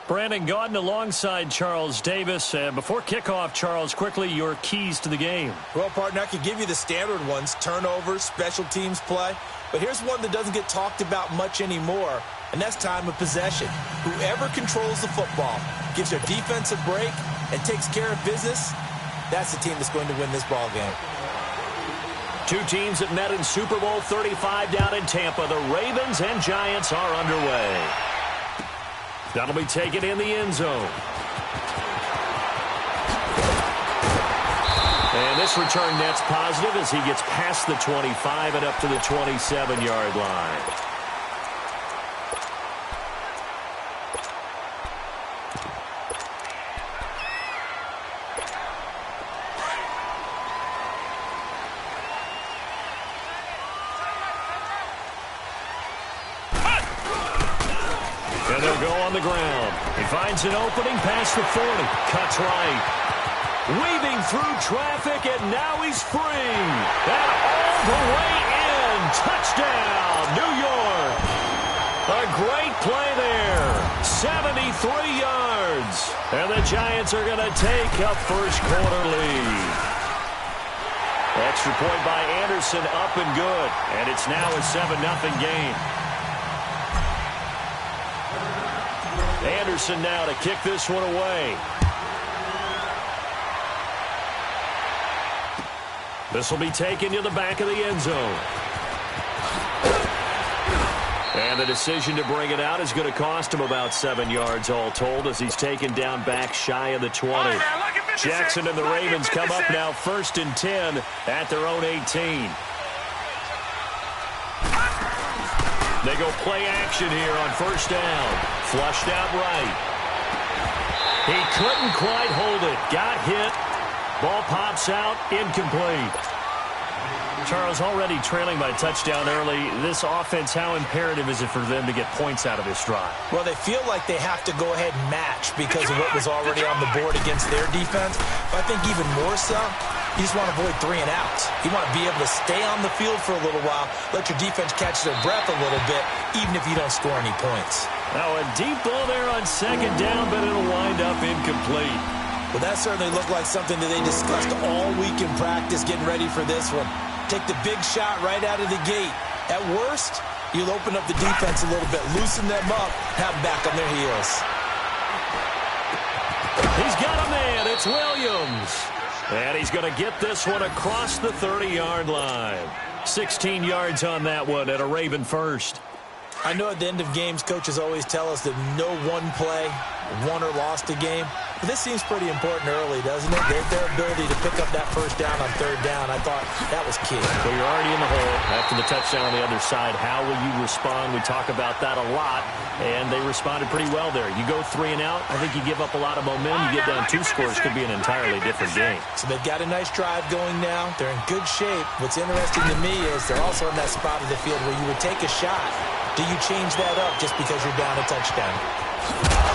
Brandon Gaudin alongside Charles Davis. Before kickoff, Charles, quickly your keys to the game. Well, partner, I could give you the standard ones, turnovers, special teams play. But here's one that doesn't get talked about much anymore, and that's time of possession. Whoever controls the football, gives their defense a break, and takes care of business, that's the team that's going to win this ball game. Two teams that met in Super Bowl 35 down in Tampa. The Ravens and Giants are underway. That'll be taken in the end zone. And this return net's positive as he gets past the 25 and up to the 27-yard line. And they'll go on the ground. He finds an opening past the 40. Cuts right. Weaving through traffic, and now he's free. And all the way in. Touchdown, New York. A great play there. 73 yards. And the Giants are going to take a first-quarter lead. Extra point by Anderson, up and good. And it's now a 7-0 game. Anderson now to kick this one away. This will be taken to the back of the end zone. And the decision to bring it out is going to cost him about 7 yards all told as he's taken down back shy of the 20. Jackson and the Ravens come up now 1st and 10 at their own 18. They go play action here on first down. Flushed out right. He couldn't quite hold it. Got hit. Ball pops out. Incomplete. Charles, already trailing by touchdown early. This offense, how imperative is it for them to get points out of this drive? Well, they feel like they have to go ahead and match because of what was already on the board against their defense. But I think even more so, you just want to avoid 3 and outs. You want to be able to stay on the field for a little while, let your defense catch their breath a little bit, even if you don't score any points. Now a deep ball there on second down, but it'll wind up incomplete. Well, that certainly looked like something that they discussed all week in practice, getting ready for this one. Take the big shot right out of the gate. At worst, you'll open up the defense a little bit, loosen them up, have them back on their heels. He's got a man. It's Williams. And he's going to get this one across the 30-yard line. 16 yards on that one at a Raven first. I know at the end of games, coaches always tell us that no one play won or lost a game. But this seems pretty important early, doesn't it? Their ability to pick up that first down on third down, I thought that was key. Well, you're already in the hole after the touchdown on the other side. How will you respond? We talk about that a lot, and they responded pretty well there. You go 3 and out, I think you give up a lot of momentum. You get down 2 scores, could be an entirely different game. So they've got a nice drive going now. They're in good shape. What's interesting to me is they're also in that spot of the field where you would take a shot. Do you change that up just because you're down a touchdown?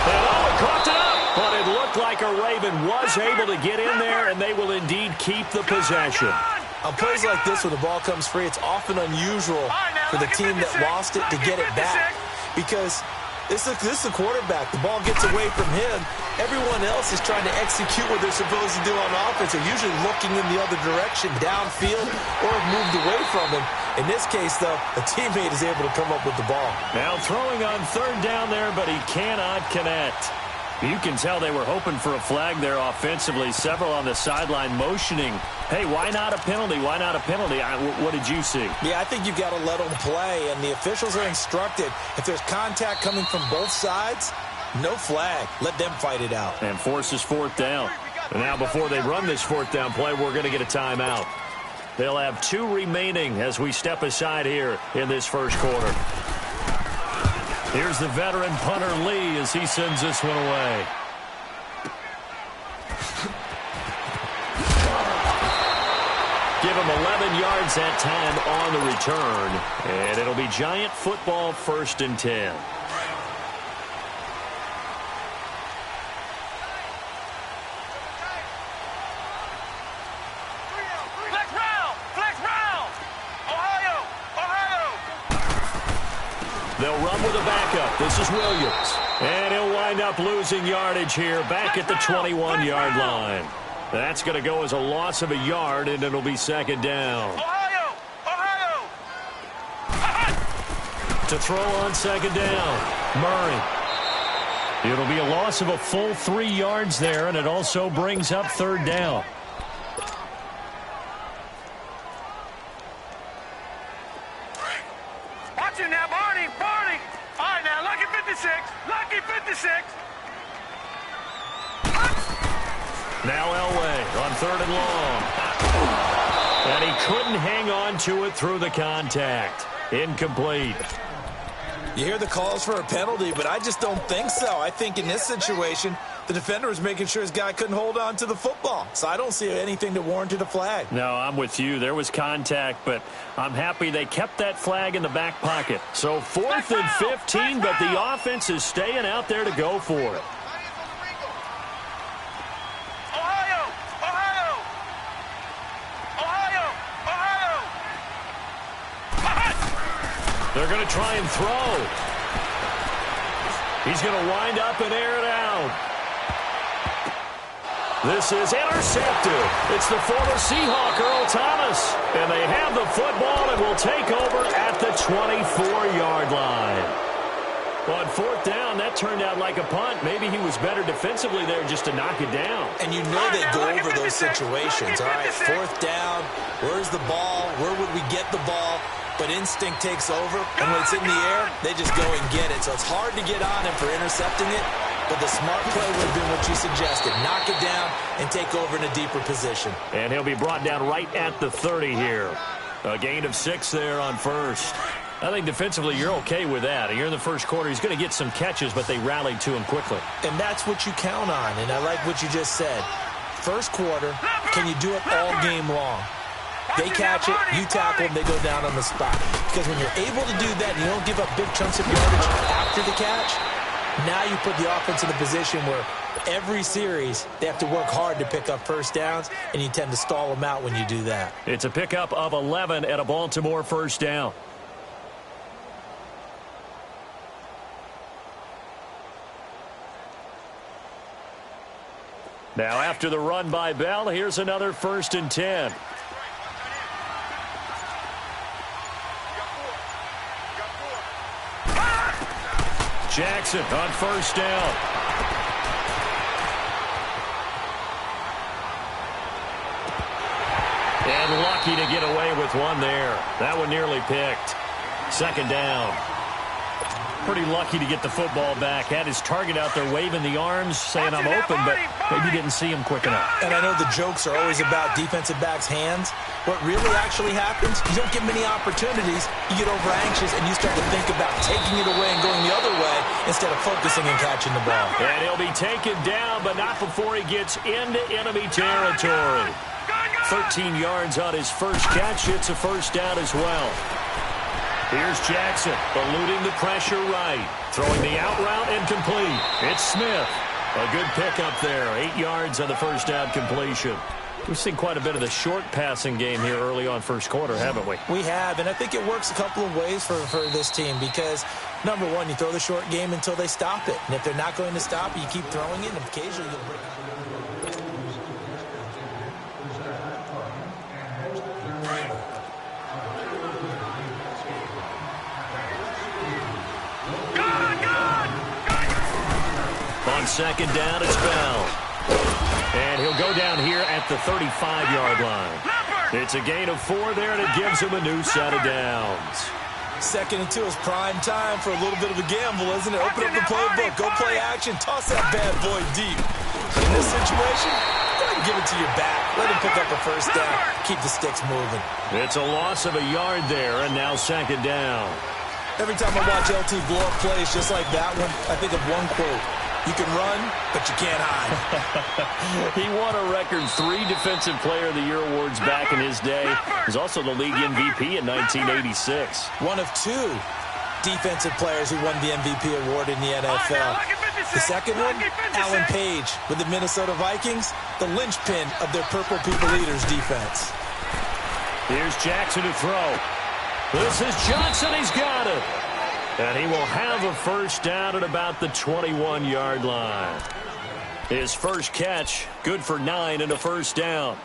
And caught it up, but it looked like a Raven was able to get in there, and they will indeed keep the possession. On plays like this, when the ball comes free, it's often unusual for the team that lost it to get it back because this is the quarterback. The ball gets away from him. Everyone else is trying to execute what they're supposed to do on offense. They're usually looking in the other direction, downfield, or have moved away from him. In this case, though, a teammate is able to come up with the ball. Now throwing on third down there, but he cannot connect. You can tell they were hoping for a flag there offensively. Several on the sideline motioning. Hey, why not a penalty? Why not a penalty? What did you see? Yeah, I think you've got to let them play, and the officials are instructed. If there's contact coming from both sides, no flag. Let them fight it out. And forces fourth down. And now before they run this fourth down play, we're going to get a timeout. They'll have 2 remaining as we step aside here in this first quarter. Here's the veteran punter Lee as he sends this one away. Give him 11 yards that time on the return. And it'll be Giant football 1st and 10. They'll run with a backup. This is Williams. And he'll wind up losing yardage here back at the 21-yard line. That's going to go as a loss of a yard, and it'll be second down. Ohio! To throw on second down, Murray. It'll be a loss of a full 3 yards there, and it also brings up third down. Watch it now, Barney! All right, now, lucky 56! Lucky 56! Now Elway on third and long. And he couldn't hang on to it through the contact. Incomplete. You hear the calls for a penalty, but I just don't think so. I think in this situation, the defender was making sure his guy couldn't hold on to the football. So I don't see anything that warranted a flag. No, I'm with you. There was contact, but I'm happy they kept that flag in the back pocket. So 4th and 15, but the offense is staying out there to go for it. They're going to try and throw. He's going to wind up and air it out. This is intercepted. It's the former Seahawk, Earl Thomas. And they have the football and will take over at the 24-yard line. Well, on 4th down, that turned out like a punt. Maybe he was better defensively there just to knock it down. And you know they go over those situations. All right, 4th down, where's the ball? Where would we get the ball? But instinct takes over, and when it's in the air, they just go and get it. So it's hard to get on him for intercepting it, but the smart play would have been what you suggested. Knock it down and take over in a deeper position. And he'll be brought down right at the 30 here. A gain of 6 there on first. I think defensively you're okay with that. Here in the first quarter, he's going to get some catches, but they rallied to him quickly. And that's what you count on, and I like what you just said. First quarter, can you do it all game long? They catch it, you tackle them, they go down on the spot. Because when you're able to do that and you don't give up big chunks of yardage after the catch, now you put the offense in a position where every series they have to work hard to pick up first downs, and you tend to stall them out when you do that. It's a pickup of 11 at a Baltimore first down. Now after the run by Bell, here's another 1st and 10. Jackson on first down. And lucky to get away with one there. That one nearly picked. Second down. Pretty lucky to get the football back. Had his target out there waving the arms, saying I'm open, but maybe didn't see him quick enough. And I know the jokes are always about defensive backs' hands. What really actually happens, you don't get many opportunities. You get over anxious, and you start to think about taking it away and going the other way instead of focusing and catching the ball. And he'll be taken down, but not before he gets into enemy territory. 13 yards on his first catch. It's a first down as well. Here's Jackson, eluding the pressure right. Throwing the out route and complete. It's Smith. A good pickup there. 8 yards on the first down completion. We've seen quite a bit of the short passing game here early on first quarter, haven't we? We have, and I think it works a couple of ways for this team because, number one, you throw the short game until they stop it. And if they're not going to stop it, you keep throwing it, and occasionally you'll break it. On second down, it's Bell. And he'll go down here at the 35-yard line. It's a gain of 4 there, and it gives him a new set of downs. 2nd and 2 is prime time for a little bit of a gamble, isn't it? Open up the playbook, go play action, toss that bad boy deep. In this situation, go ahead and give it to your back. Let him pick up a first down. Keep the sticks moving. It's a loss of a yard there, and now second down. Every time I watch LT blow up plays just like that one, I think of one quote. You can run, but you can't hide. He won a record 3 Defensive Player of the Year awards back in his day. He was also the league MVP in 1986. One of 2 defensive players who won the MVP award in the NFL. The second one, Alan Page with the Minnesota Vikings, the linchpin of their Purple People Eaters defense. Here's Jackson to throw. This is Johnson. He's got it. And he will have a first down at about the 21-yard line. His first catch, good for 9 and a first down.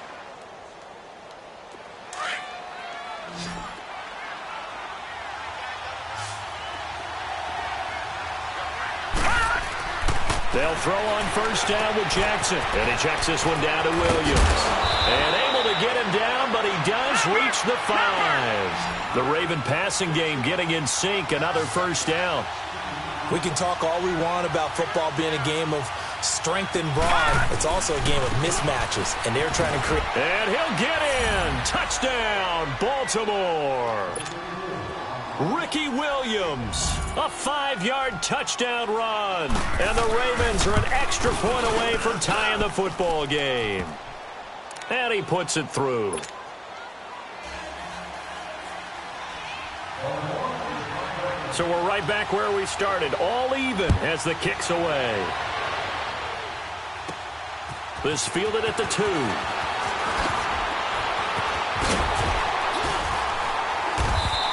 They'll throw on first down with Jackson. And he checks this one down to Williams. And able to get him down, but he does reach the 5. The Raven passing game getting in sync, another first down. We can talk all we want about football being a game of strength and brawn. It's also a game of mismatches, and they're trying to create. And he'll get in. Touchdown, Baltimore. Ricky Williams, a 5-yard touchdown run. And the Ravens are an extra point away from tying the football game. And he puts it through. So we're right back where we started, all even as the kick's away. This fielded at the 2.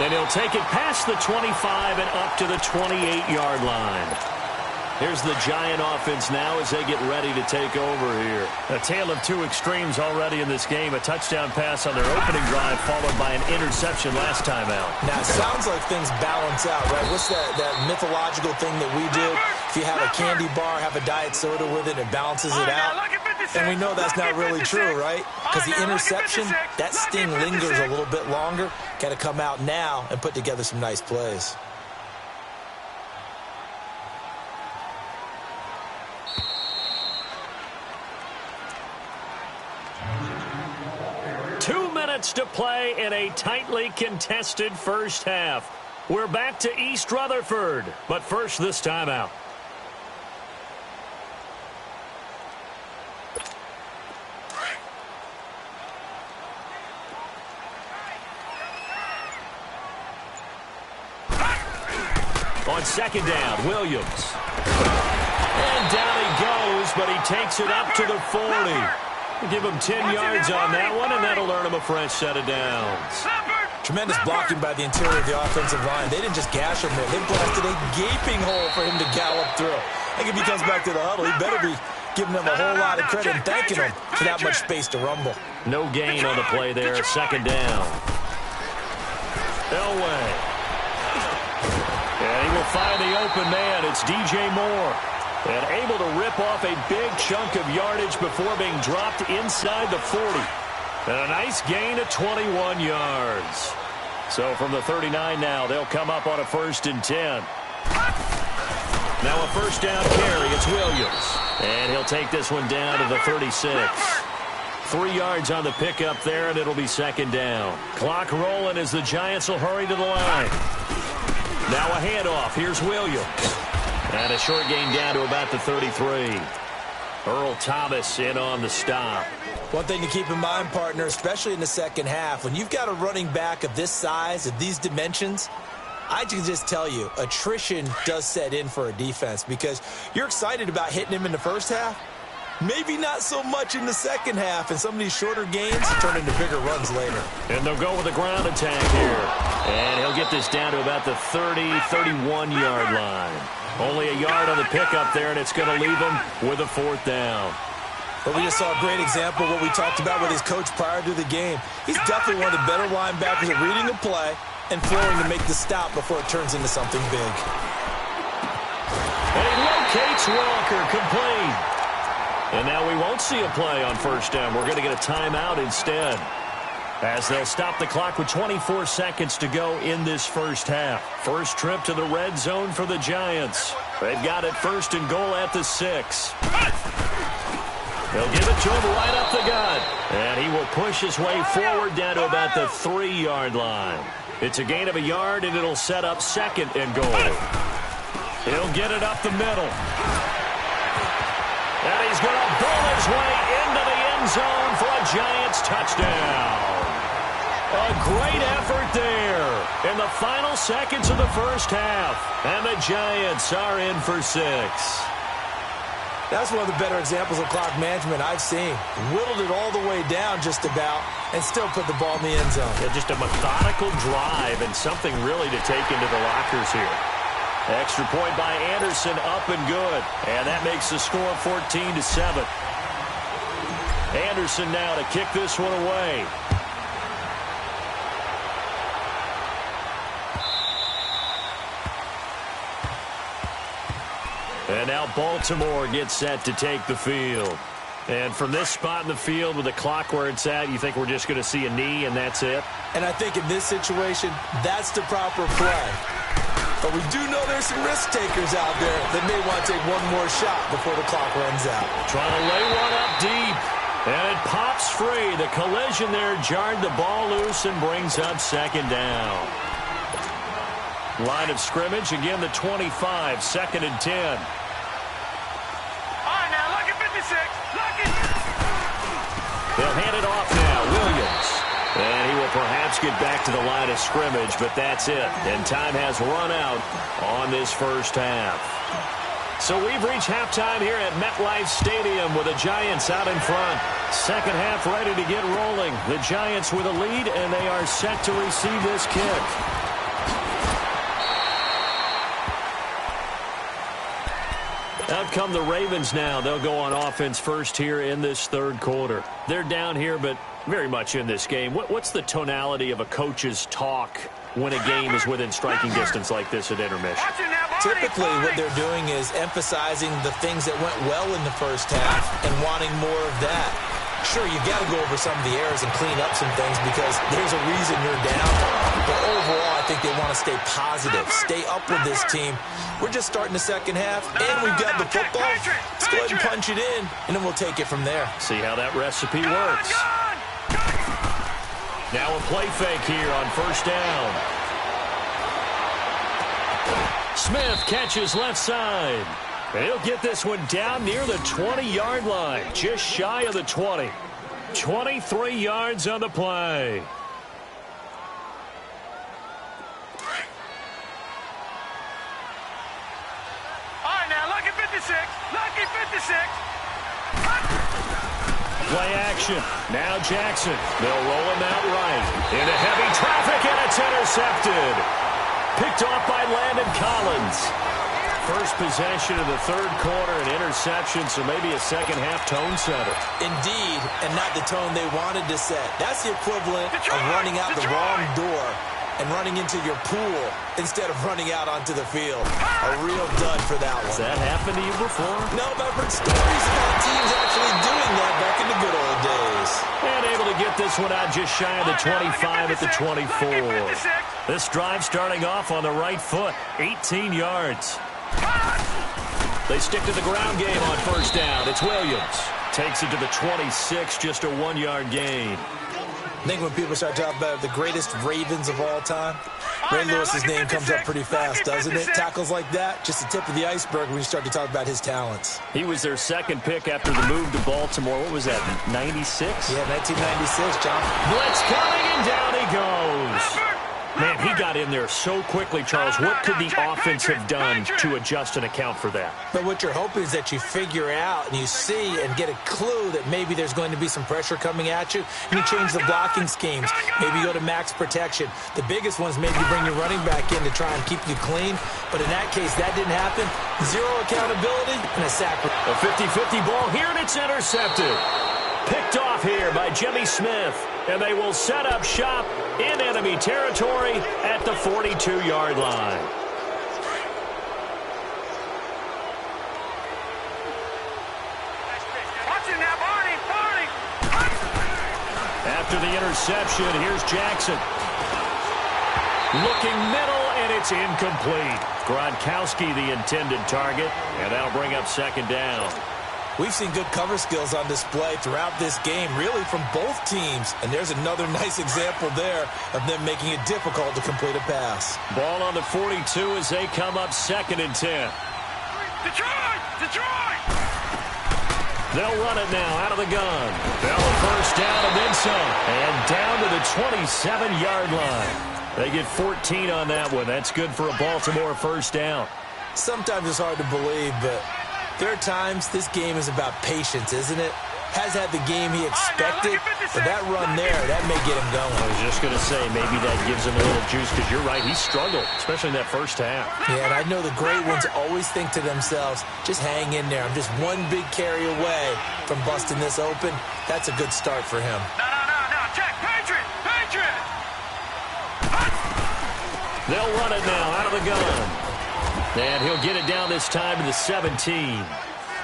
And he'll take it past the 25 and up to the 28-yard line. Here's the Giant offense now as they get ready to take over here. A tale of two extremes already in this game. A touchdown pass on their opening drive followed by an interception last time out. Now, it sounds like things balance out, right? What's that mythological thing that we do? If you have a candy bar, have a diet soda with it, it balances it out. And we know that's not really true, right? Because the interception, that sting lingers a little bit longer. Got to come out now and put together some nice plays. To play in a tightly contested first half. We're back to East Rutherford, but first this timeout. On second down, Williams. And down he goes, but he takes it up to the 40. Give him 10 yards on that one, and that'll earn him a fresh set of downs. Tremendous blocking by the interior of the offensive line. They didn't just gash him there. They blasted a gaping hole for him to gallop through. I think if he comes back to the huddle, he better be giving them a whole lot of credit and thanking them for that much space to rumble. No gain on the play there. Second down. Elway. And he will find the open man. It's DJ Moore. And able to rip off a big chunk of yardage before being dropped inside the 40. And a nice gain of 21 yards. So from the 39 now, they'll come up on a 1st and 10. Now a first down carry. It's Williams. And he'll take this one down to the 36. 3 yards on the pickup there, and it'll be second down. Clock rolling as the Giants will hurry to the line. Now a handoff. Here's Williams. And a short gain down to about the 33. Earl Thomas in on the stop. One thing to keep in mind, partner, especially in the second half, when you've got a running back of this size, of these dimensions, I can just tell you, attrition does set in for a defense because you're excited about hitting him in the first half. Maybe not so much in the second half, and some of these shorter gains turn into bigger runs later. And they'll go with a ground attack here. And he'll get this down to about the 30, 31-yard line. Only a yard on the pickup there, and it's going to leave him with a 4th down. But we just saw a great example of what we talked about with his coach prior to the game. He's definitely one of the better linebackers at reading a play and flowing to make the stop before it turns into something big. And he locates Walker, complete. And now we won't see a play on first down. We're going to get a timeout instead, as they'll stop the clock with 24 seconds to go in this first half. First trip to the red zone for the Giants. They've got it 1st and goal at the 6. They'll give it to him right up the gut. And he will push his way forward down to about the 3-yard line. It's a gain of a yard, and it'll set up 2nd and goal. He'll get it up the middle. And he's going to bull his way into the end zone for a Giants touchdown. A great effort there in the final seconds of the first half. And the Giants are in for 6. That's one of the better examples of clock management I've seen. Whittled it all the way down just about and still put the ball in the end zone. Yeah, just a methodical drive and something really to take into the lockers here. Extra point by Anderson, up and good. And that makes the score 14-7. Anderson now to kick this one away. And now Baltimore gets set to take the field. And from this spot in the field with the clock where it's at, you think we're just going to see a knee and that's it? And I think in this situation, that's the proper play. But we do know there's some risk takers out there that may want to take one more shot before the clock runs out. Trying to lay one up deep. And it pops free. The collision there jarred the ball loose and brings up second down. Line of scrimmage, again the 25, 2nd and 10. All right, now, lucky 56. Lucky. They'll hand it off now. Williams. And he will perhaps get back to the line of scrimmage, but that's it. And time has run out on this first half. So we've reached halftime here at MetLife Stadium with the Giants out in front. Second half ready to get rolling. The Giants with a lead, and they are set to receive this kick. Out come the Ravens now. They'll go on offense first here in this third quarter. They're down here, but very much in this game. What's the tonality of a coach's talk when a game is within striking distance like this at intermission? Typically, what they're doing is emphasizing the things that went well in the first half and wanting more of that. Sure, you've got to go over some of the errors and clean up some things because there's a reason you're down. But overall, I think they want to stay positive, stay up with this team. We're just starting the second half, and we've got the football. Let's go ahead and punch it in, and then we'll take it from there. See how that recipe works. Now a play fake here on first down. Smith catches left side. And he'll get this one down near the 20-yard line, just shy of the 20. 23 yards on the play. All right, now, lucky 56. Lucky 56. Play action. Now Jackson. They'll roll him out right. Into heavy traffic, and it's intercepted. Picked off by Landon Collins. First possession of the third quarter, an interception, so maybe a second-half tone setter. Indeed, and not the tone they wanted to set. That's the equivalent of running out the wrong door and running into your pool instead of running out onto the field. A real dud for that one. Has that happened to you before? No, but I've heard stories about teams actually doing that back in the good old days. And able to get this one out just shy of the 25 at the 24. This drive starting off on the right foot, 18 yards. They stick to the ground game on first down. It's Williams. Takes it to the 26, just a 1-yard gain. I think when people start talking about the greatest Ravens of all time, Ray Lewis's name comes up pretty fast, doesn't it? Tackles like that, just the tip of the iceberg when you start to talk about his talents. He was their second pick after the move to Baltimore. What was that, 96? Yeah, 1996, John. Blitz coming, and down he goes. Man, he got in there so quickly, Charles. What could the offense have done to adjust and account for that? But what you're hoping is that you figure out and you see and get a clue that maybe there's going to be some pressure coming at you, and you change the blocking schemes. Maybe you go to max protection. The biggest one is maybe you bring your running back in to try and keep you clean. But in that case, that didn't happen. Zero accountability and a sack. A 50-50 ball here, and it's intercepted. Picked off here by Jimmy Smith. And they will set up shop in enemy territory at the 42-yard line. Watching now, Barney. After the interception, here's Jackson. Looking middle, and it's incomplete. Gronkowski the intended target, and that'll bring up second down. We've seen good cover skills on display throughout this game, really from both teams. And there's another nice example there of them making it difficult to complete a pass. Ball on the 42 as they come up 2nd and 10. Detroit! They'll run it now out of the gun. They'll first down and then some. And down to the 27-yard line. They get 14 on that one. That's good for a Baltimore first down. Sometimes it's hard to believe, but there are times this game is about patience, isn't it? Has had the game he expected, But that run there, that may get him going. I was just going to say, maybe that gives him a little juice, because you're right, he struggled, especially in that first half. Yeah, and I know the great ones always think to themselves, just hang in there. I'm just one big carry away from busting this open. That's a good start for him. No, check, Patriot! They'll run it now out of the gun. And he'll get it down this time to the 17.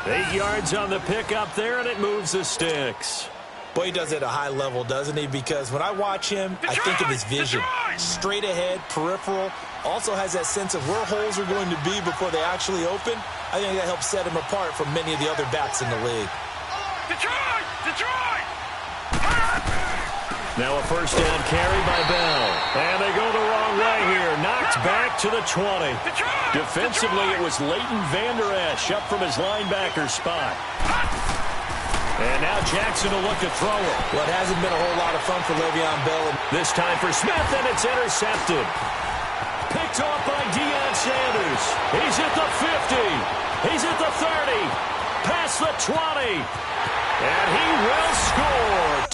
8 yards on the pickup there, and it moves the sticks. Boy, he does it at a high level, doesn't he? Because when I watch him, I think of his vision. Straight ahead, peripheral. Also has that sense of where holes are going to be before they actually open. I think that helps set him apart from many of the other backs in the league. Detroit! Now a first down carry by Bell. And they go the wrong way here. Knocked back to the 20. Defensively, it was Leighton Vander Esch up from his linebacker spot. And now Jackson will look to throw it. Well, it hasn't been a whole lot of fun for Le'Veon Bell. This time for Smith, and it's intercepted. Picked off by Deion Sanders. He's at the 50. He's at the 30. Past the 20. And he will score.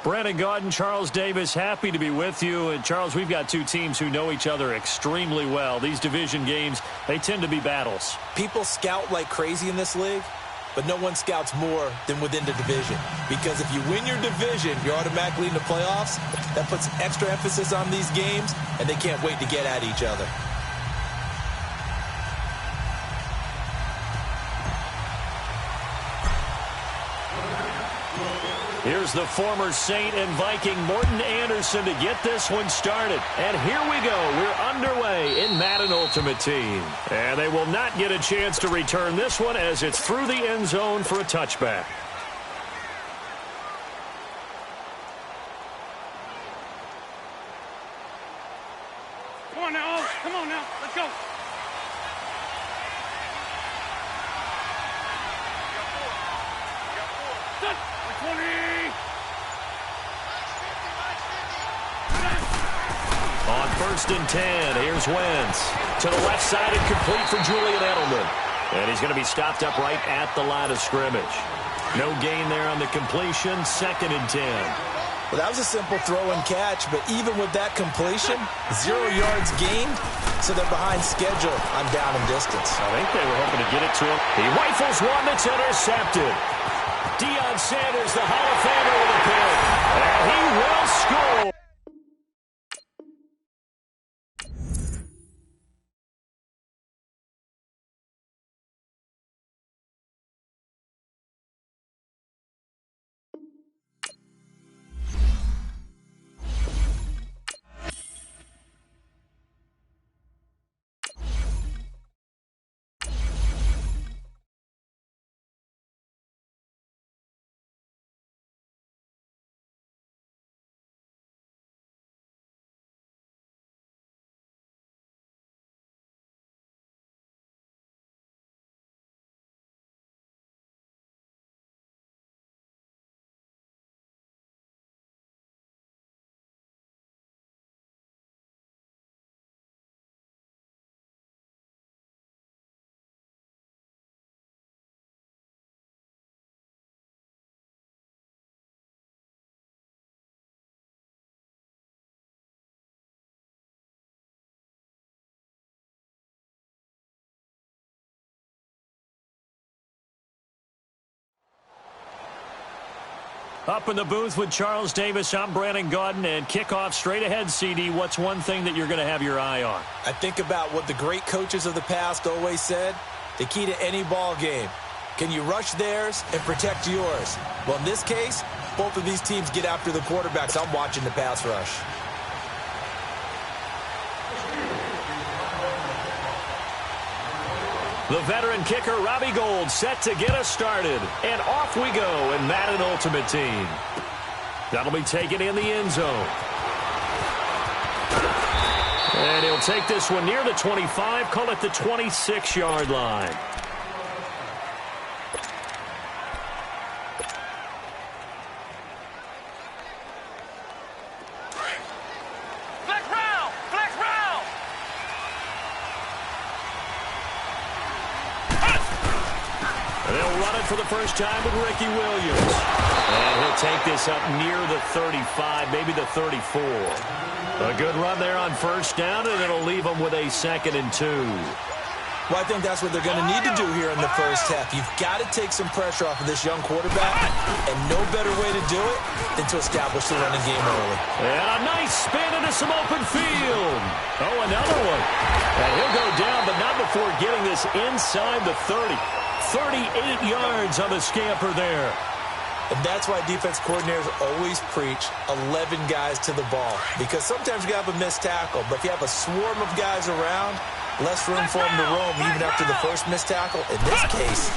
Brandon Gaudin, Charles Davis, happy to be with you. And, Charles, we've got two teams who know each other extremely well. These division games, they tend to be battles. People scout like crazy in this league, but no one scouts more than within the division. Because if you win your division, you're automatically in the playoffs. That puts extra emphasis on these games, and they can't wait to get at each other. Here's the former Saint and Viking Morton Anderson to get this one started. And here we go. We're underway in Madden Ultimate Team. And they will not get a chance to return this one as it's through the end zone for a touchback. Come on now, come on now, let's go. Good. 20. On 1st and 10, here's Wentz. To the left side and complete for Julian Edelman. And he's going to be stopped up right at the line of scrimmage. No gain there on the completion. 2nd and 10. Well, that was a simple throw and catch, but even with that completion, 0 yards gained, so they're behind schedule on down and distance. I think they were hoping to get it to him. He rifles one that's intercepted. Deion Sanders, the Hall of Famer, with a pick. And he will score. Up in the booth with Charles Davis, I'm Brandon Gaudin, and kickoff straight ahead, CD. What's one thing that you're going to have your eye on? I think about what the great coaches of the past always said. The key to any ball game. Can you rush theirs and protect yours? Well, in this case, both of these teams get after the quarterbacks. I'm watching the pass rush. The veteran kicker, Robbie Gould, set to get us started. And off we go in Madden Ultimate Team. That'll be taken in the end zone. And he'll take this one near the 25, call it the 26-yard line. For the first time with Ricky Williams. And he'll take this up near the 35, maybe the 34. A good run there on first down, and it'll leave them with a 2nd and 2. Well, I think that's what they're going to need to do here in the first half. You've got to take some pressure off of this young quarterback, and no better way to do it than to establish the running game early. And a nice spin into some open field. Oh, another one. And he'll go down, but not before getting this inside the 30. 38 yards on the scamper there. And that's why defense coordinators always preach 11 guys to the ball. Because sometimes you have a missed tackle, but if you have a swarm of guys around, less room for them to roam even after the first missed tackle. In this case,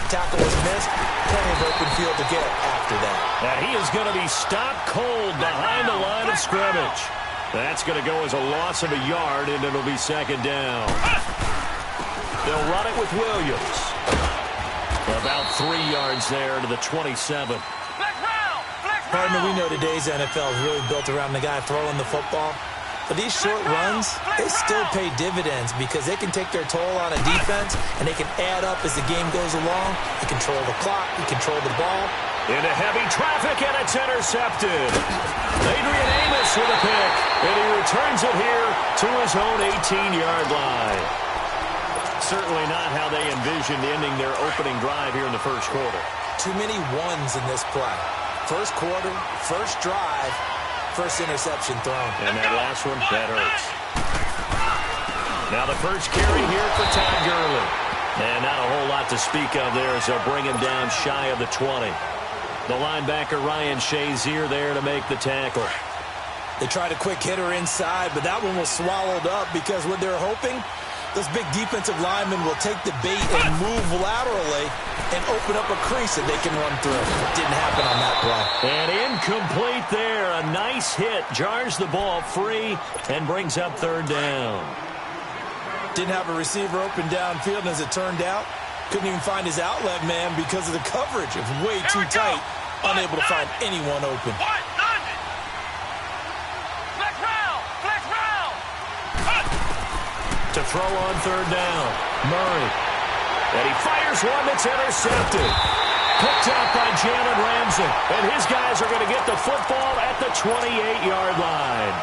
tackle was missed, plenty of open field to get after that. Now he is going to be stopped cold behind the line of scrimmage. That's going to go as a loss of a yard, and it'll be 2nd down. They'll run it with Williams. About 3 yards there to the 27. Partner, we know today's NFL is really built around the guy throwing the football. But these short runs, they still pay dividends because they can take their toll on a defense, and they can add up as the game goes along. You control the clock, you control the ball. Into heavy traffic, and it's intercepted. Adrian Amos with a pick, and he returns it here to his own 18-yard line. Certainly not how they envisioned ending their opening drive here in the first quarter. Too many ones in this play. First quarter, first drive, first interception thrown. And that last one, that hurts. Now the first carry here for Todd Gurley. And not a whole lot to speak of there as they'll bring him down shy of the 20. The linebacker Ryan Shazier there to make the tackle. They tried a quick hitter inside, but that one was swallowed up because what they're hoping, those big defensive linemen will take the bait and move laterally and open up a crease that they can run through. Didn't happen on that play. And incomplete there. A nice hit. Jars the ball free and brings up 3rd down. Didn't have a receiver open downfield, and as it turned out, couldn't even find his outlet man because of the coverage. It was way too tight. Unable to find anyone open. To throw on 3rd down. Murray. And he fires one that's intercepted. Picked up by Jalen Ramsey. And his guys are going to get the football at the 28-yard line.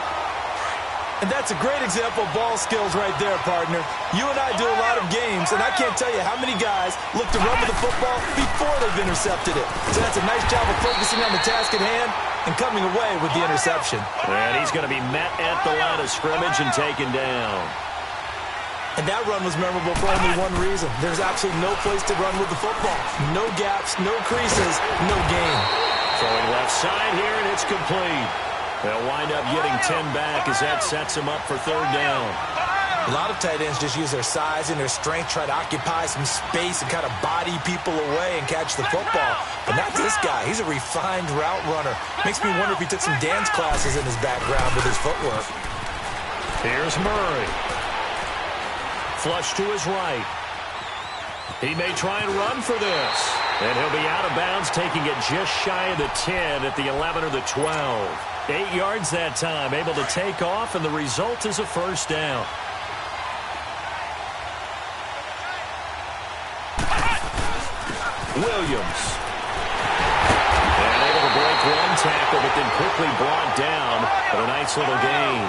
And that's a great example of ball skills right there, partner. You and I do a lot of games, and I can't tell you how many guys look to run with the football before they've intercepted it. So that's a nice job of focusing on the task at hand and coming away with the interception. And he's going to be met at the line of scrimmage and taken down. And that run was memorable for only one reason. There's absolutely no place to run with the football. No gaps, no creases, no gain. Throwing left side here, and it's complete. They'll wind up getting 10 back as that sets him up for 3rd down. A lot of tight ends just use their size and their strength, try to occupy some space and kind of body people away and catch the football. But not this guy. He's a refined route runner. Makes me wonder if he took some dance classes in his background with his footwork. Here's Murray. Flush to his right. He may try and run for this. And he'll be out of bounds, taking it just shy of the 10 at the 11 or the 12. 8 yards that time, able to take off, and the result is a 1st down. Williams. And able to break one tackle, but then quickly brought down for a nice little gain.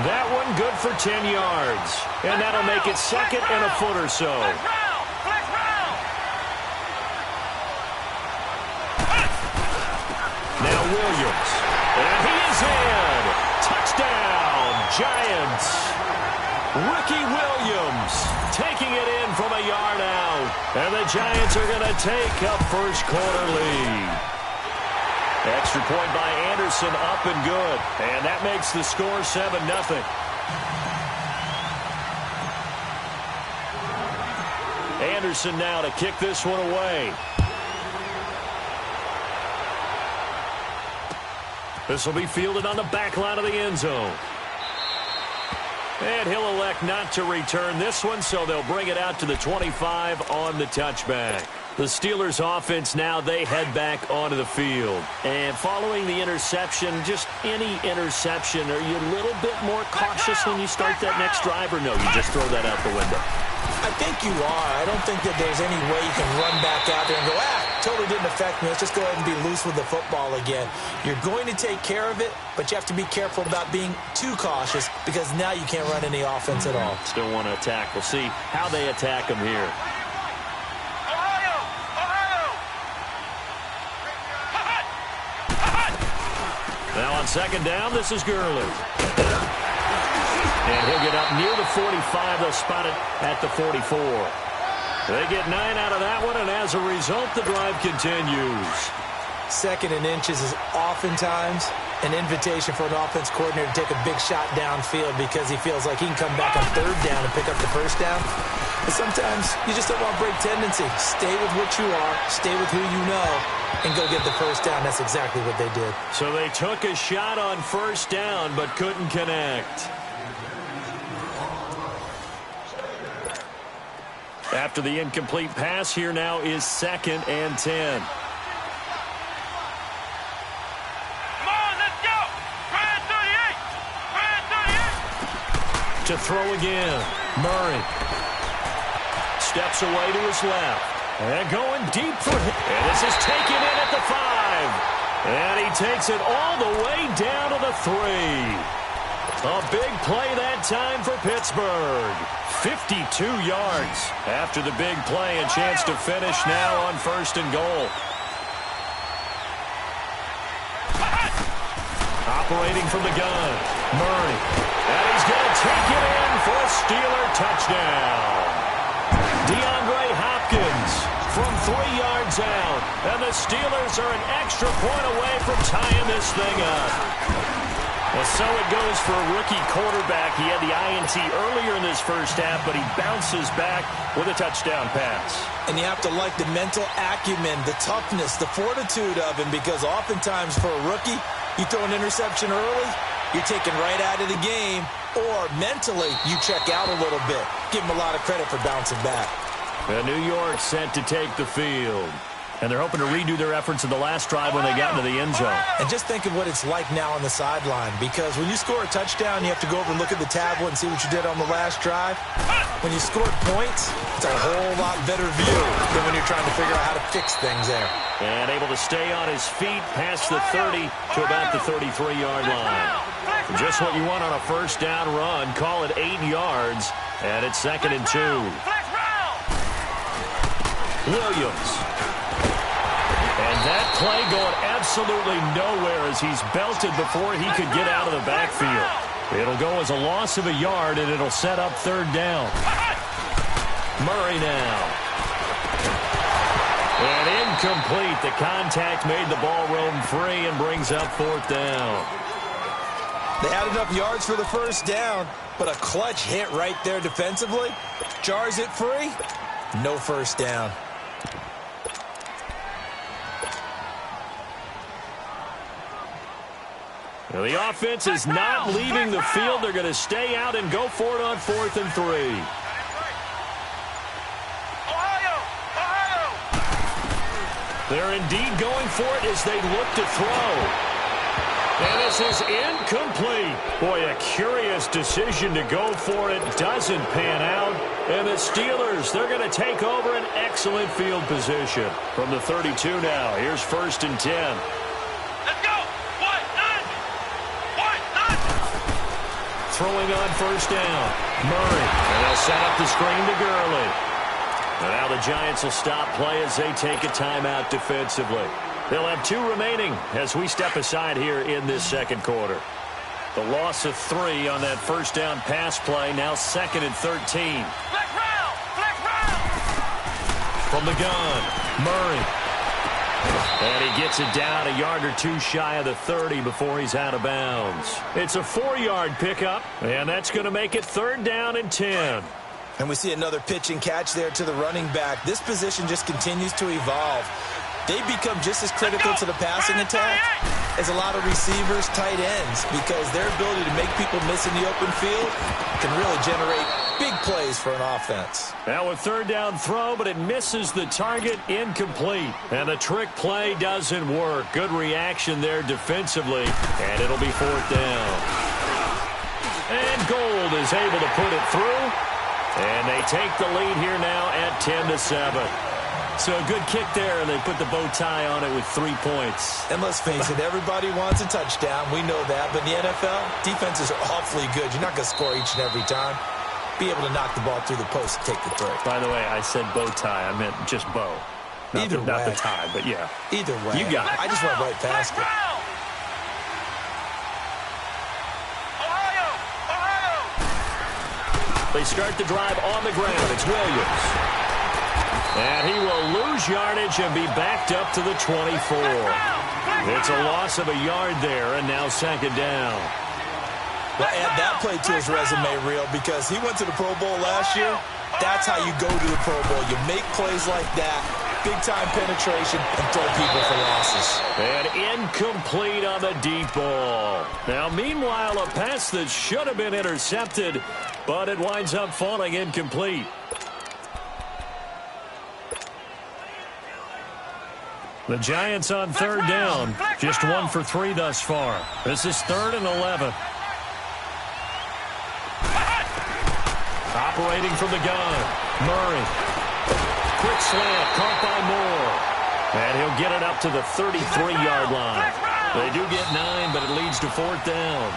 That one good for 10 yards. And that'll make it 2nd and a foot or so. Williams. And he is in. Touchdown, Giants. Ricky Williams taking it in from a yard out. And the Giants are going to take a first quarter lead. Extra point by Anderson, up and good. And that makes the score 7-0. Anderson now to kick this one away. This will be fielded on the back line of the end zone. And he'll elect not to return this one, so they'll bring it out to the 25 on the touchback. The Steelers offense now, they head back onto the field. And following the interception, just any interception, are you a little bit more cautious when you start that next drive, or no, you just throw that out the window? I think you are. I don't think that there's any way you can run back out there and go, totally didn't affect me. Let's just go ahead and be loose with the football again. You're going to take care of it, but you have to be careful about being too cautious because now you can't run any offense at all. Still want to attack. We'll see how they attack him here. Now on second down, this is Gurley. And he'll get up near the 45. They'll spot it at the 44. They get 9 out of that one, and as a result, the drive continues. Second and inches is oftentimes an invitation for an offense coordinator to take a big shot downfield because he feels like he can come back on third down and pick up the first down. But sometimes you just don't want to break tendency. Stay with what you are, stay with who you know, and go get the first down. That's exactly what they did. So they took a shot on first down but couldn't connect. After the incomplete pass, here now is 2nd and 10. Come on, let's go! Brand 38! Brand 38! To throw again. Murray steps away to his left. And going deep for him. And this is taken in at the 5. And he takes it all the way down to the 3. A big play that time for Pittsburgh. 52 yards after the big play. A chance to finish now on 1st and goal. Operating from the gun. Murray. And he's going to take it in for a Steeler touchdown. DeAndre Hopkins from 3 yards out. And the Steelers are an extra point away from tying this thing up. Well, so it goes for a rookie quarterback. He had the INT earlier in this first half, but he bounces back with a touchdown pass. And you have to like the mental acumen, the toughness, the fortitude of him, because oftentimes for a rookie, you throw an interception early, you're taken right out of the game, or mentally you check out a little bit. Give him a lot of credit for bouncing back. And New York set to take the field. And they're hoping to redo their efforts in the last drive when they got into the end zone. And just think of what it's like now on the sideline, because when you score a touchdown, you have to go over and look at the tablet and see what you did on the last drive. When you scored points, it's a whole lot better view than when you're trying to figure out how to fix things there. And able to stay on his feet past the 30 to about the 33-yard line. Just what you want on a first down run. Call it 8 yards, and it's 2nd and 2. Williams. And that play going absolutely nowhere as he's belted before he could get out of the backfield. It'll go as a loss of a yard, and it'll set up 3rd down. Murray now. And incomplete. The contact made the ball roam free and brings up 4th down. They had enough yards for the first down, but a clutch hit right there defensively. Jars it free. No first down. Now the offense is not leaving the field. They're going to stay out and go for it on 4th and 3. They're indeed going for it as they look to throw. And this is incomplete. Boy, a curious decision to go for it. Doesn't pan out. And the Steelers, they're going to take over an excellent field position. From the 32 now, here's 1st and 10. Throwing on first down. Murray. And they'll set up the screen to Gurley. And now the Giants will stop play as they take a timeout defensively. They'll have 2 remaining as we step aside here in this second quarter. The loss of 3 on that first down pass play. Now 2nd and 13. Flex round! Flex round! From the gun, Murray. And he gets it down a yard or 2 shy of the 30 before he's out of bounds. It's a 4-yard pickup, and that's going to make it 3rd down and 10. And we see another pitch and catch there to the running back. This position just continues to evolve. They become just as critical to the passing attack as a lot of receivers, tight ends, because their ability to make people miss in the open field can really generate big plays for an offense. Now a 3rd down throw, but it misses the target, incomplete. And the trick play doesn't work. Good reaction there defensively, and it'll be 4th down. And Gold is able to put it through, and they take the lead here now at 10-7. So a good kick there, and they put the bow tie on it with 3 points. And let's face it, everybody wants a touchdown. We know that. But in the NFL, defenses are awfully good. You're not going to score each and every time. Be able to knock the ball through the post and take the throw. By the way, I said bow tie. I meant just bow. Not the tie, but yeah. Either way. You got it. I just went right past it. They start the drive on the ground. It's Williams. And he will lose yardage and be backed up to the 24. It's a loss of a yard there, and now 2nd down. Well, add that play to his resume reel, because he went to the Pro Bowl last year. That's how you go to the Pro Bowl. You make plays like that, big-time penetration, and throw people for losses. And incomplete on the deep ball. Now, meanwhile, a pass that should have been intercepted, but it winds up falling incomplete. The Giants on 3rd down, just 1 for 3 thus far. This is 3rd and 11. Operating from the gun, Murray. Quick slant, caught by Moore. And he'll get it up to the 33-yard line. They do get 9, but it leads to 4th down.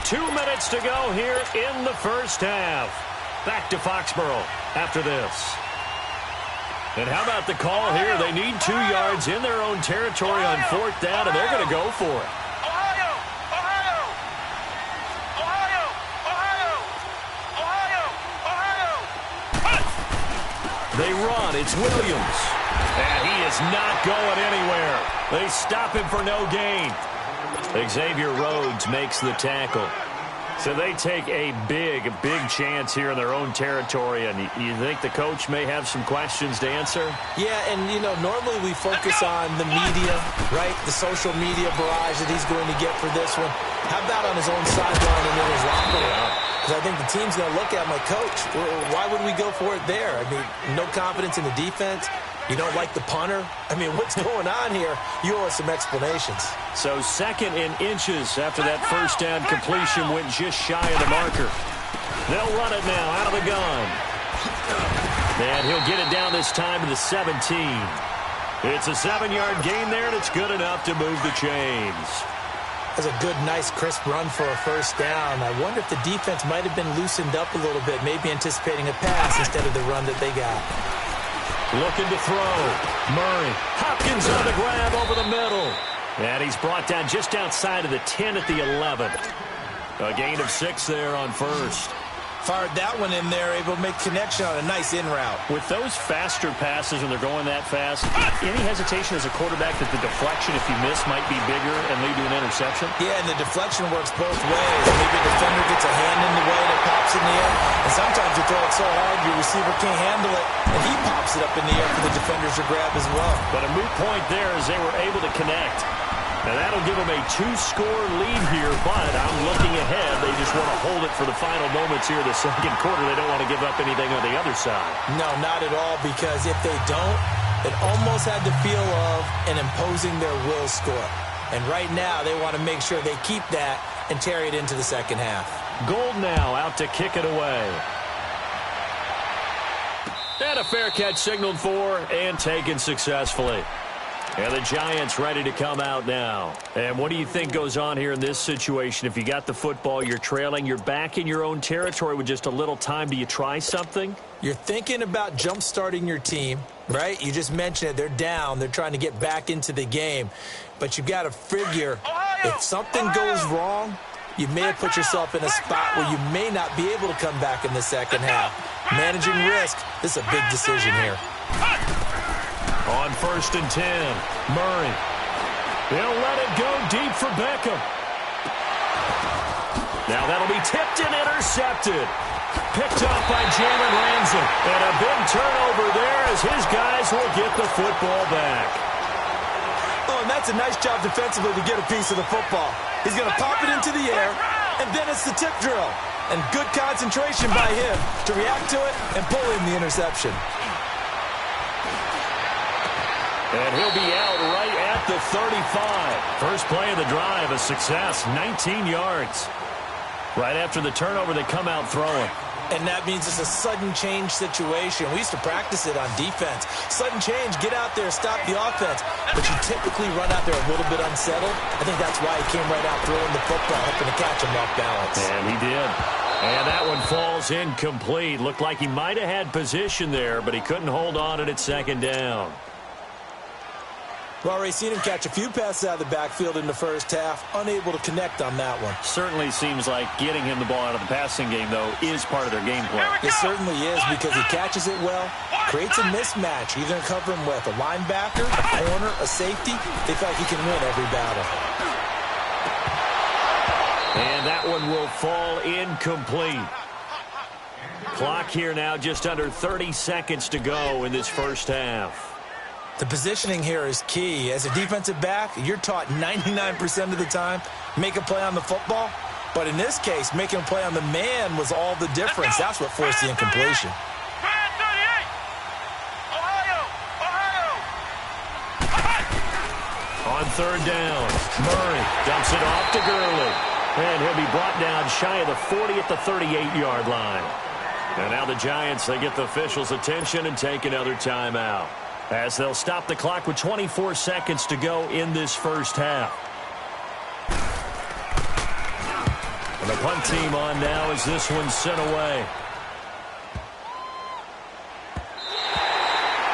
2 minutes to go here in the first half. Back to Foxborough after this. And how about the call here? They need 2 yards in their own territory on 4th down, and they're going to go for it. They run. It's Williams. And he is not going anywhere. They stop him for no gain. Xavier Rhodes makes the tackle. So they take a big chance here in their own territory. And you think the coach may have some questions to answer? Yeah, and, normally we focus on the media, right? The social media barrage that he's going to get for this one. How about on his own sideline and in his locker room? Because I think the team's going to look at him like, Coach, why would we go for it there? I mean, no confidence in the defense. You don't like the punter? I mean, what's going on here? You owe us some explanations. So 2nd and inches after that first down completion went just shy of the marker. They'll run it now out of the gun. And he'll get it down this time to the 17. It's a 7-yard gain there, and it's good enough to move the chains. That's a good, nice, crisp run for a first down. I wonder if the defense might have been loosened up a little bit, maybe anticipating a pass instead of the run that they got. Looking to throw. Murray. Hopkins on the grab over the middle. And he's brought down just outside of the 10 at the 11. A gain of 6 there on first. Fired that one in there, able to make connection on a nice in route. With those faster passes when they're going that fast, any hesitation as a quarterback that the deflection, if you miss, might be bigger and lead to an interception? Yeah, and the deflection works both ways. Maybe a defender gets a hand in the way that pops in the air, and sometimes you throw it so hard your receiver can't handle it, and he pops it up in the air for the defenders to grab as well. But a moot point there as they were able to connect. And that'll give them a 2-score lead here, but I'm looking ahead. They just want to hold it for the final moments here of the second quarter. They don't want to give up anything on the other side. No, not at all, because if they don't, it almost had the feel of an imposing their will score. And right now, they want to make sure they keep that and carry it into the second half. Gold now out to kick it away. And a fair catch signaled for and taken successfully. And the Giants ready to come out now. And what do you think goes on here in this situation? If you got the football, you're trailing, you're back in your own territory with just a little time. Do you try something? You're thinking about jump-starting your team, right? You just mentioned it. They're down. They're trying to get back into the game. But you've got to figure if something goes wrong, you may have put yourself in a spot where you may not be able to come back in the second half. Managing risk, this is a big decision here. On 1st and 10, Murray. He'll let it go deep for Beckham. Now that'll be tipped and intercepted. Picked up by Jalen Ramsey. And a big turnover there as his guys will get the football back. Oh, and that's a nice job defensively to get a piece of the football. He's going to pop it into the air, and then it's the tip drill. And good concentration by him to react to it and pull in the interception. And he'll be out right at the 35. First play of the drive, a success, 19 yards. Right after the turnover, they come out throwing. And that means it's a sudden change situation. We used to practice it on defense. Sudden change, get out there, stop the offense. But you typically run out there a little bit unsettled. I think that's why he came right out throwing the football, hoping to catch him off balance. And he did. And that one falls incomplete. Looked like he might have had position there, but he couldn't hold on at second down. Well, Ray, seen him catch a few passes out of the backfield in the first half, unable to connect on that one. Certainly seems like getting him the ball out of the passing game, though, is part of their game plan. It certainly is because he catches it well, creates a mismatch. You're going to cover him with a linebacker, a corner, a safety. They feel like he can win every battle. And that one will fall incomplete. Clock here now, just under 30 seconds to go in this first half. The positioning here is key. As a defensive back, you're taught 99% of the time, make a play on the football. But in this case, making a play on the man was all the difference. That's what forced the incompletion. On 3rd down, Murray dumps it off to Gurley. And he'll be brought down shy of the 40 at the 38-yard line. And now the Giants, they get the officials' attention and take another timeout, as they'll stop the clock with 24 seconds to go in this first half. And the punt team on now as this one's sent away.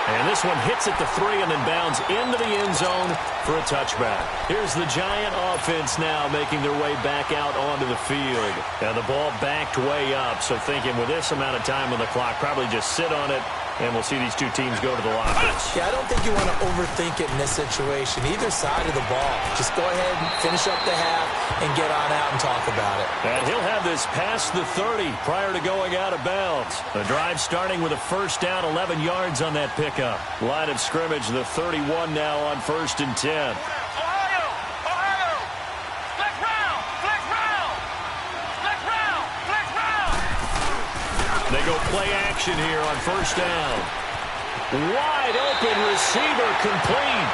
And this one hits at the 3 and then bounds into the end zone for a touchback. Here's the Giant offense now making their way back out onto the field. And the ball backed way up, so thinking with this amount of time on the clock, probably just sit on it. And we'll see these two teams go to the lockers. Yeah, I don't think you want to overthink it in this situation. Either side of the ball. Just go ahead and finish up the half and get on out and talk about it. And he'll have this past the 30 prior to going out of bounds. The drive starting with a first down, 11 yards on that pickup. Line of scrimmage, the 31 now on 1st and 10. They go play action here on 1st down. Wide open receiver complete.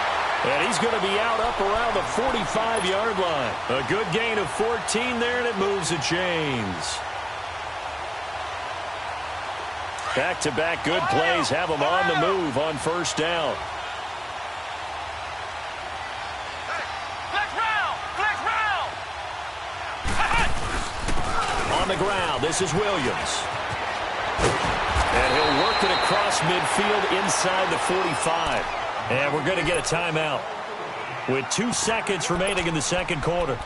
And he's going to be out up around the 45-yard line. A good gain of 14 there, and it moves the chains. Back-to-back good plays have them on the move on 1st down. On the ground, this is Williams. And he'll work it across midfield inside the 45. And we're going to get a timeout with 2 seconds remaining in the second quarter.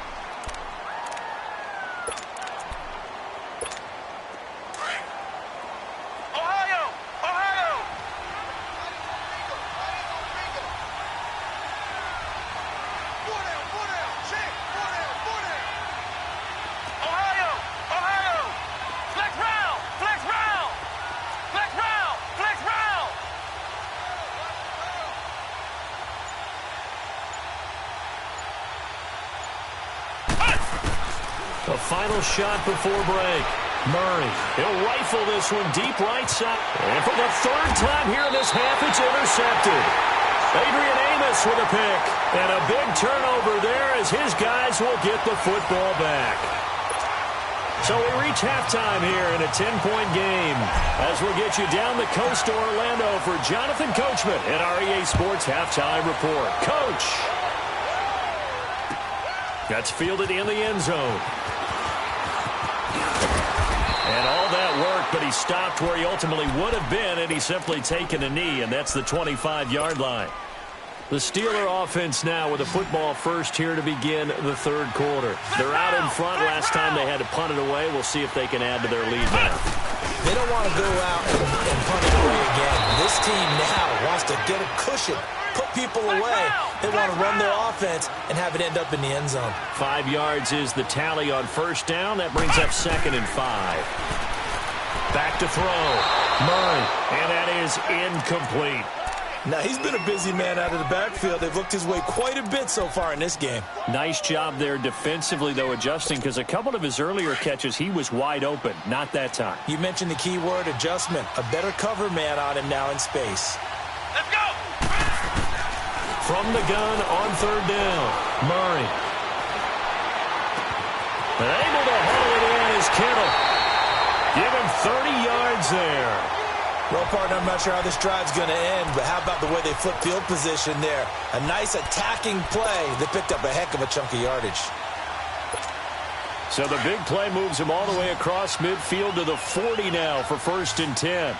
The final shot before break. Murray, he'll rifle this one deep right side. And for the 3rd time here in this half, it's intercepted. Adrian Amos with a pick. And a big turnover there as his guys will get the football back. So we reach halftime here in a 10-point game as we'll get you down the coast to Orlando for Jonathan Coachman at our EA Sports Halftime Report. Coach! That's fielded in the end zone. And all that work, but he stopped where he ultimately would have been, and he's simply taken a knee, and that's the 25-yard line. The Steeler offense now with a football first here to begin the third quarter. They're out in front. Last time they had to punt it away. We'll see if they can add to their lead now. They don't want to go out and punt it away again. This team now wants to get a cushion, put people away. They want to run their offense and have it end up in the end zone. 5 yards is the tally on first down. That brings up 2nd and 5. Back to throw. Murray. And that is incomplete. Now, he's been a busy man out of the backfield. They've looked his way quite a bit so far in this game. Nice job there defensively, though, adjusting, because a couple of his earlier catches, he was wide open. Not that time. You mentioned the key word, adjustment. A better cover man on him now in space. Let's go! From the gun on third down, Murray. Able to haul it in is Kittle. Give him 30 yards there. Well, partner, I'm not sure how this drive's going to end, but how about the way they flip field position there? A nice attacking play that picked up a heck of a chunk of yardage. So the big play moves him all the way across midfield to the 40 now for 1st and 10.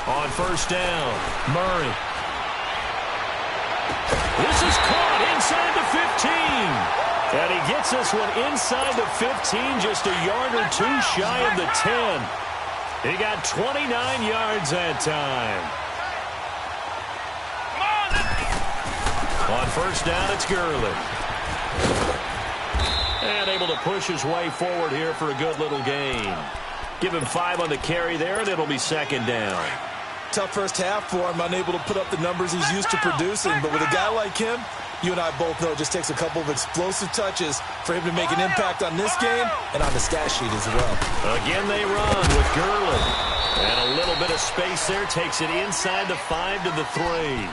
On first down, Murray. This is caught inside the 15. And he gets this one inside the 15, just a yard or two shy of the 10. He got 29 yards that time. On first down, it's Gurley. And able to push his way forward here for a good little gain. Give him 5 on the carry there, and it'll be 2nd down. Tough first half for him, unable to put up the numbers he's used to producing. But with a guy like him, you and I both know it just takes a couple of explosive touches for him to make an impact on this game and on the stat sheet as well. Again, they run with Gurley. And a little bit of space there takes it inside the 5 to the 3.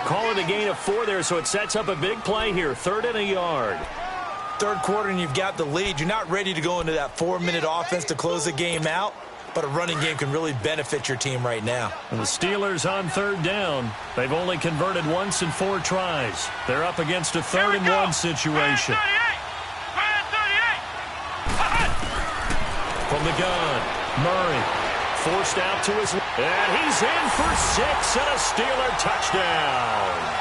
Call it a gain of 4 there, so it sets up a big play here. 3rd and a yard. Third quarter and you've got the lead. You're not ready to go into that 4-minute offense to close the game out, but a running game can really benefit your team right now. And the Steelers on third down. They've only converted once in 4 tries. They're up against a 3rd and 1 situation. From the gun, Murray forced out to his left. And he's in for 6 and a Steeler touchdown.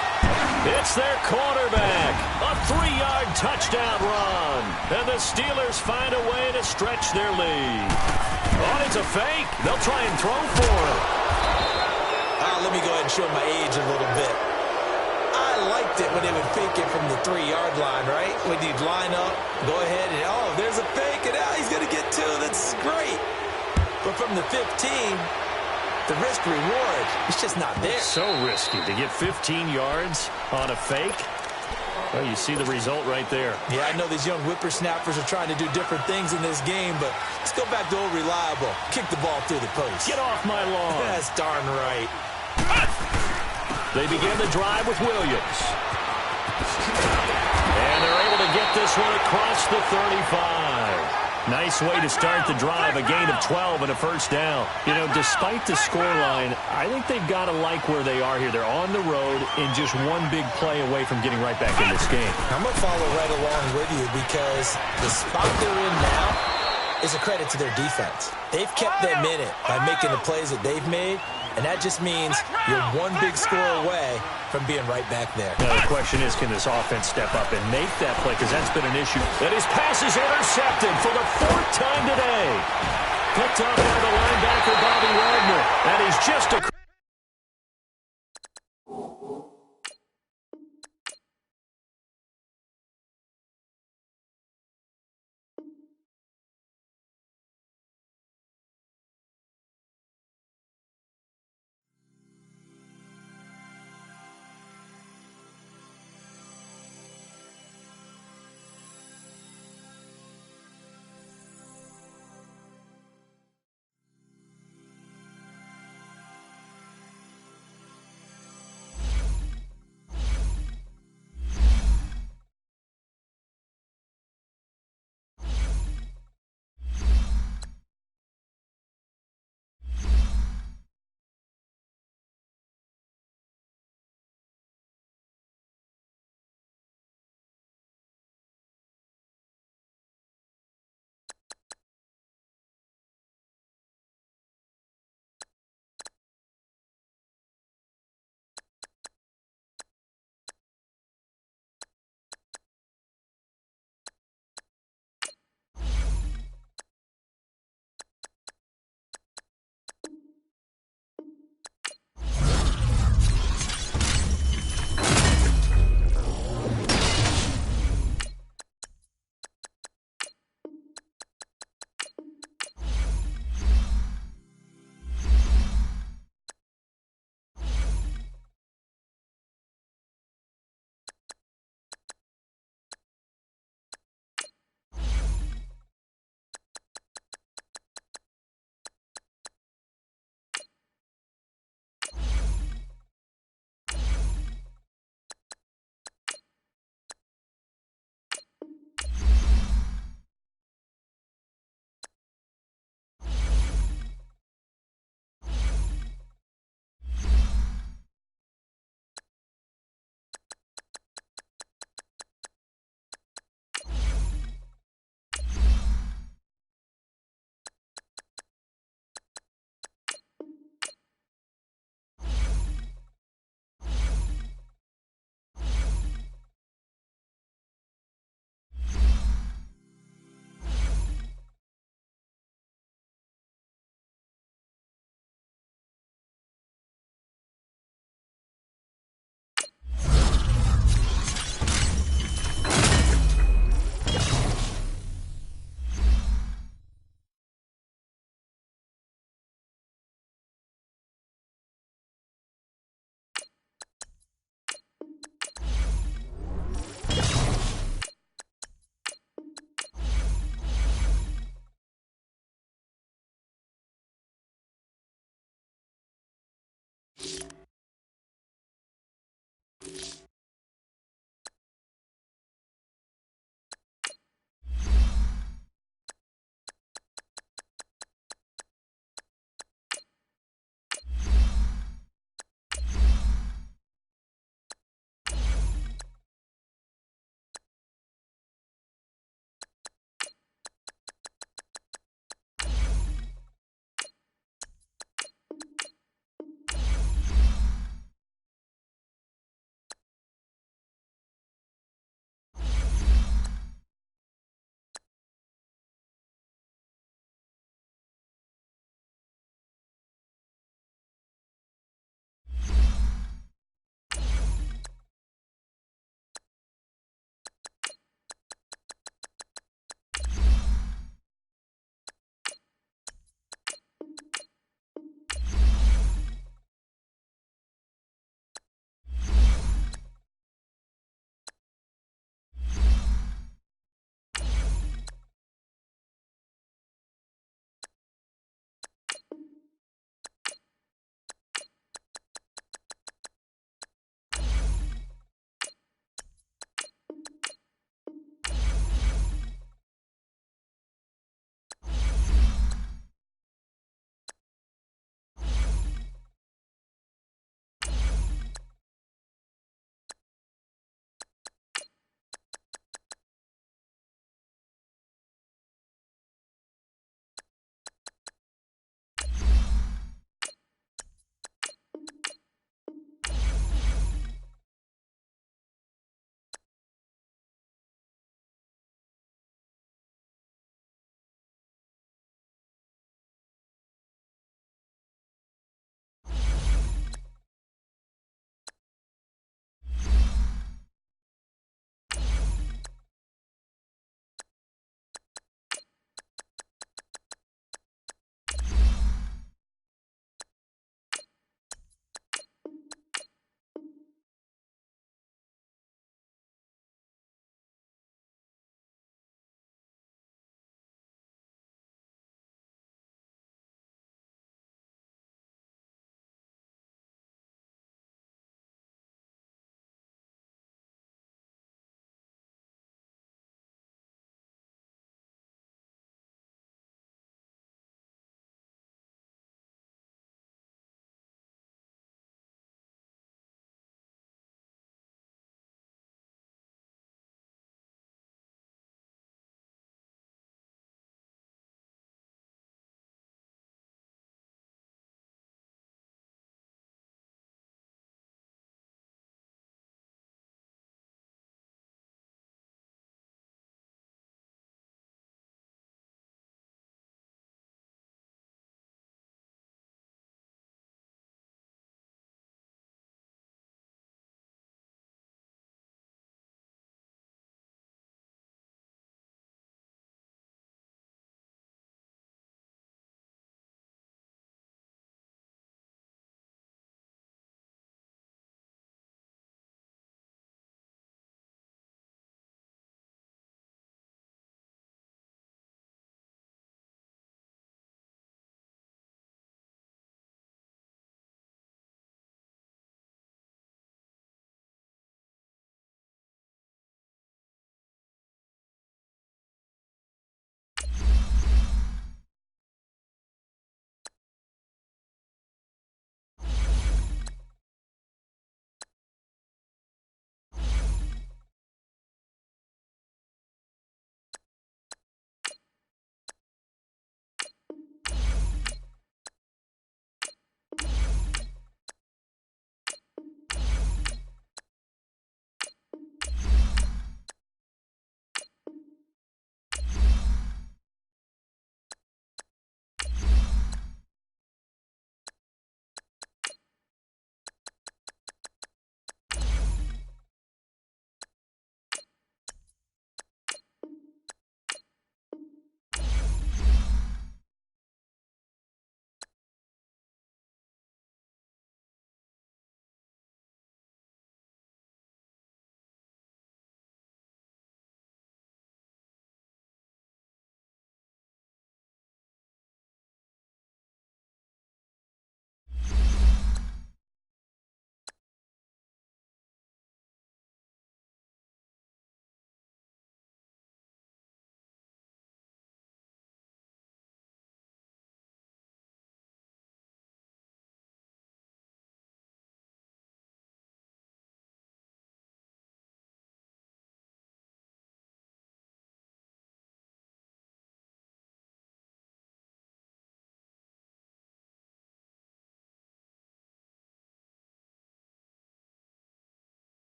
It's their quarterback. A 3-yard touchdown run. And the Steelers find a way to stretch their lead. Oh, it's a fake. They'll try and throw for it. Let me go ahead and show my age a little bit. I liked it when they would fake it from the 3-yard line, right? When you'd line up, go ahead and, oh, there's a fake, and now he's going to get 2. That's great. But from the 15, the risk-reward is just not there. So risky to get 15 yards on a fake. Well, you see the result right there. Yeah, I know these young whippersnappers are trying to do different things in this game, but let's go back to old reliable. Kick the ball through the post. Get off my lawn. That's darn right. They begin the drive with Williams. And they're able to get this one across the 35. Nice way to start the drive, a gain of 12 and a first down. You know, despite the scoreline, I think they've got to like where they are here. They're on the road and just one big play away from getting right back in this game. I'm going to follow right along with you because the spot they're in now is a credit to their defense. They've kept them in it by making the plays that they've made, and that just means you're one big score away from being right back there. Now, the question is, can this offense step up and make that play? Because that's been an issue. And his pass is intercepted for the 4th time today. Picked up by the linebacker, Bobby Wagner. And he's just a